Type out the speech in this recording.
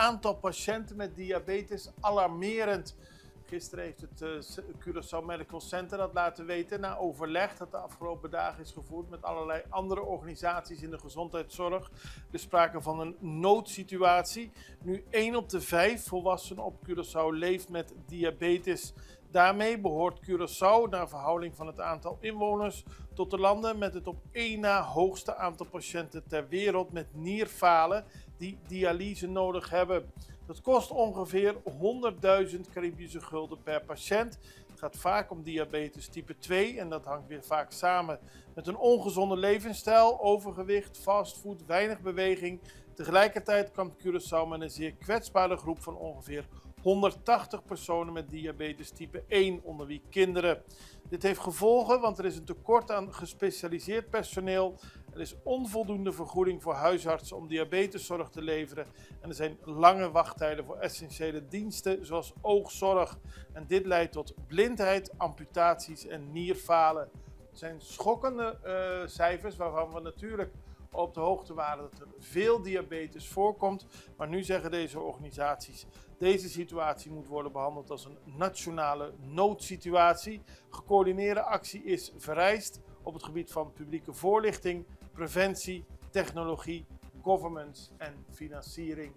aantal patiënten met diabetes alarmerend. Gisteren heeft het Curaçao Medical Center dat laten weten na overleg dat de afgelopen dagen is gevoerd met allerlei andere organisaties in de gezondheidszorg. Er is sprake van een noodsituatie. Nu 1 op de 5 volwassenen op Curaçao leeft met diabetes. Daarmee behoort Curaçao naar verhouding van het aantal inwoners tot de landen met het op 1 na hoogste aantal patiënten ter wereld met nierfalen die dialyse nodig hebben. Dat kost ongeveer 100.000 Caribische gulden per patiënt. Het gaat vaak om diabetes type 2 en dat hangt weer vaak samen met een ongezonde levensstijl, overgewicht, fastfood, weinig beweging. Tegelijkertijd kampt Curaçao met een zeer kwetsbare groep van ongeveer 180 personen met diabetes type 1, onder wie kinderen. Dit heeft gevolgen, want er is een tekort aan gespecialiseerd personeel. Er is onvoldoende vergoeding voor huisartsen om diabeteszorg te leveren. En er zijn lange wachttijden voor essentiële diensten, zoals oogzorg. En dit leidt tot blindheid, amputaties en nierfalen. Het zijn schokkende cijfers waarvan we natuurlijk op de hoogte waren dat er veel diabetes voorkomt. Maar nu zeggen deze organisaties, deze situatie moet worden behandeld als een nationale noodsituatie. Gecoördineerde actie is vereist op het gebied van publieke voorlichting, preventie, technologie, governance en financiering.